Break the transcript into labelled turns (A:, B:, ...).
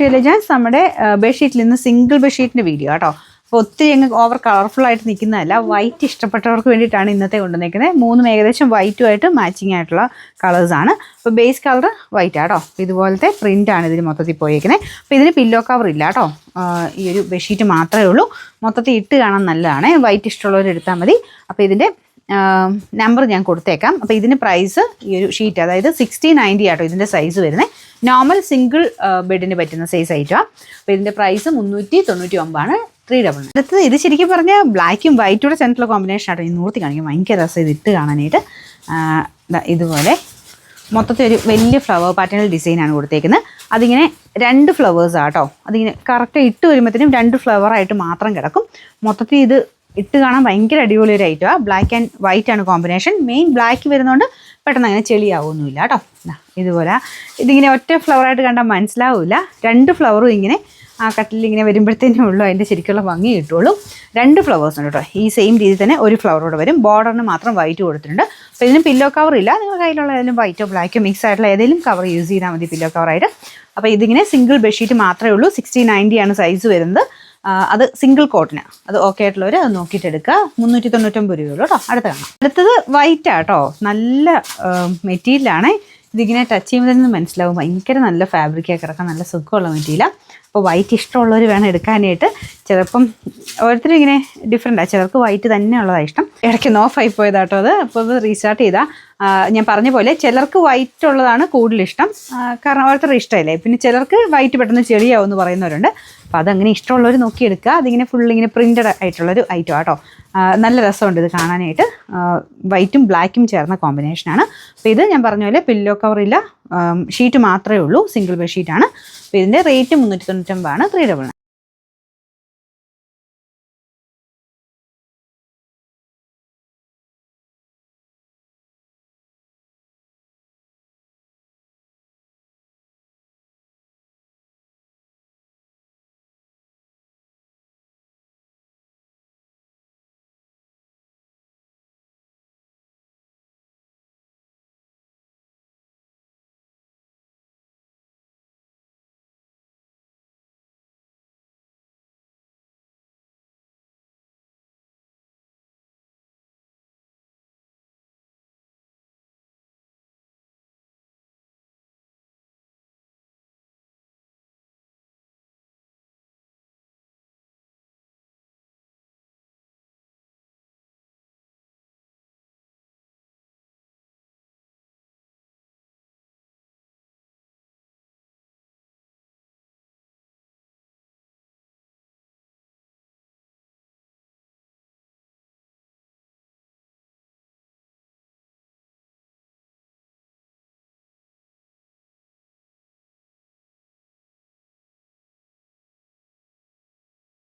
A: Legends നമ്മുടെ ബെഡ്ഷീറ്റിൽ നിന്ന് single ബെഡ്ഷീറ്റിൻ്റെ video കേട്ടോ. അപ്പോൾ ഒത്തിരി അങ്ങ് ഓവർ കളർഫുള്ളായിട്ട് നിൽക്കുന്നതല്ല, വൈറ്റ് ഇഷ്ടപ്പെട്ടവർക്ക് വേണ്ടിയിട്ടാണ് ഇന്നത്തെ കൊണ്ടുവന്നിരിക്കുന്നത്. മൂന്നും ഏകദേശം വൈറ്റുമായിട്ട് മാച്ചിങ് ആയിട്ടുള്ള കളേഴ്സാണ്. അപ്പോൾ ബേസ് കളർ വൈറ്റ് ആട്ടോ. ഇതുപോലത്തെ പ്രിൻ്റാണ് ഇതിന് മൊത്തത്തിൽ പോയിരിക്കുന്നത്. അപ്പോൾ ഇതിന് പില്ലോ കവർ ഇല്ല കേട്ടോ, ഈ ഒരു ബെഡ്ഷീറ്റ് മാത്രമേ ഉള്ളൂ. മൊത്തത്തിൽ ഇട്ട് കാണാൻ നല്ലതാണ്. വൈറ്റ് ഇഷ്ടമുള്ളവർ എടുത്താൽ മതി. അപ്പോൾ ഇതിൻ്റെ നമ്പർ ഞാൻ കൊടുത്തേക്കാം. അപ്പോൾ ഇതിന് പ്രൈസ് ഈ ഒരു ഷീറ്റ് അതായത് 6090 ആട്ടോ ഇതിൻ്റെ സൈസ് വരുന്നത്. നോർമൽ സിംഗിൾ ബെഡിന് പറ്റുന്ന സൈസ് ഐറ്റമാണ്. അപ്പോൾ ഇതിൻ്റെ പ്രൈസ് 399 399. അടുത്തത് ഇത് ശരിക്കും പറഞ്ഞാൽ ബ്ലാക്കും വൈറ്റൂടെ സെൻറ്ററിലെ കോമ്പിനേഷൻ ആട്ടോ. ഈ നൂർത്തി കാണിക്കും ഭയങ്കര രസം ഇത് ഇട്ട് കാണാനായിട്ട്. ഇതുപോലെ മൊത്തത്തിൽ ഒരു വലിയ ഫ്ലവർ പാറ്റേണൽ ഡിസൈനാണ് കൊടുത്തേക്കുന്നത്. അതിങ്ങനെ 2 ഫ്ലവേഴ്സാണ് കേട്ടോ. അതിങ്ങനെ കറക്റ്റ് ഇട്ട് വരുമ്പോഴത്തേനും 2 ഫ്ലവറായിട്ട് മാത്രം കിടക്കും. മൊത്തത്തിൽ ഇത് ഇട്ട് കാണാൻ ഭയങ്കര അടിപൊളി ഒരു ഐറ്റമാണ്. ബ്ലാക്ക് ആൻഡ് വൈറ്റ് ആണ് കോമ്പിനേഷൻ. മെയിൻ ബ്ലാക്ക് വരുന്നതുകൊണ്ട് പെട്ടെന്ന് അങ്ങനെ ചെളിയാവുമൊന്നുമില്ല കേട്ടോ. ഇതുപോലെ ഇതിങ്ങനെ ഒറ്റ ഫ്ലവറായിട്ട് കണ്ടാൽ മനസ്സിലാവില്ല. 2 ഫ്ലവറും ഇങ്ങനെ ആ കട്ടിൽ ഇങ്ങനെ വരുമ്പോഴത്തേനും ഉള്ളൂ അതിൻ്റെ ശരിക്കുള്ള ഭംഗി കിട്ടുള്ളൂ. 2 ഫ്ലവേഴ്സ് ഉണ്ട് കേട്ടോ. ഈ സെയിം രീതിയിൽ തന്നെ ഒരു ഫ്ലവറോട് വരും. ബോർഡറിന് മാത്രം വൈറ്റ് കൊടുത്തിട്ടുണ്ട്. അപ്പോൾ ഇതിന് പില്ലോ കവർ ഇല്ല. നിങ്ങളുടെ കയ്യിലുള്ള ഏതെങ്കിലും വൈറ്റോ ബ്ലാക്കോ മിക്സ് ആയിട്ടുള്ള ഏതെങ്കിലും കവർ യൂസ് ചെയ്താൽ മതി പില്ലോ കവറായിട്ട്. അപ്പോൾ ഇതിങ്ങനെ സിംഗിൾ ബെഡ്ഷീറ്റ് മാത്രമേ ഉള്ളൂ. 6090 ആണ് സൈസ് വരുന്നത്. അത് സിംഗിൾ കോട്ടിന് അത് ഓക്കെ ആയിട്ടുള്ളവർ അത് നോക്കിയിട്ട് എടുക്കുക. 399 രൂപയുള്ളൂ കേട്ടോ. അടുത്തത് വൈറ്റ് ആട്ടോ. നല്ല മെറ്റീരിയലാണ്. ഇതിങ്ങനെ ടച്ച് ചെയ്യുമ്പോൾ തന്നെ മനസ്സിലാവും ഭയങ്കര നല്ല ഫാബ്രിക്കൊക്കെ കിടക്കാൻ നല്ല സുഖമുള്ള മെറ്റീരിയലാണ്. അപ്പോൾ വൈറ്റ് ഇഷ്ടമുള്ളവർ വേണം എടുക്കാനായിട്ട്. ചിലപ്പം ഓരോരുത്തരും ഇങ്ങനെ ഡിഫറെൻറ്റാണ്. ചിലർക്ക് വൈറ്റ് തന്നെയുള്ളതാണ് ഇഷ്ടം. ഇടയ്ക്ക് ഓഫായി പോയതാട്ടോ അത്. അപ്പോൾ അത് റീസ്റ്റാർട്ട് ചെയ്താൽ ഞാൻ പറഞ്ഞ പോലെ ചിലർക്ക് വൈറ്റ് ഉള്ളതാണ് കൂടുതൽ ഇഷ്ടം. കാരണം ഓരോരുത്തരുടെ ഇഷ്ടമല്ലേ. പിന്നെ ചിലർക്ക് വൈറ്റ് പെട്ടെന്ന് ചെളിയാവും എന്ന് പറയുന്നവരുണ്ട്. അപ്പോൾ അതങ്ങനെ ഇഷ്ടമുള്ളവർ നോക്കിയെടുക്കുക. അതിങ്ങനെ ഫുള്ളിങ്ങനെ പ്രിൻറ്റഡ് ആയിട്ടുള്ളൊരു ഐറ്റം ആട്ടോ. നല്ല രസമുണ്ട് ഇത് കാണാനായിട്ട്. വൈറ്റും ബ്ലാക്കും ചേർന്ന കോമ്പിനേഷനാണ്. അപ്പോൾ ഇത് ഞാൻ പറഞ്ഞ പോലെ പില്ലോ കവറില്ല, ഷീറ്റ് മാത്രമേ ഉള്ളൂ. സിംഗിൾ ബെഡ്ഷീറ്റാണ്. അപ്പോൾ ഇതിൻ്റെ റേറ്റ് 399 399.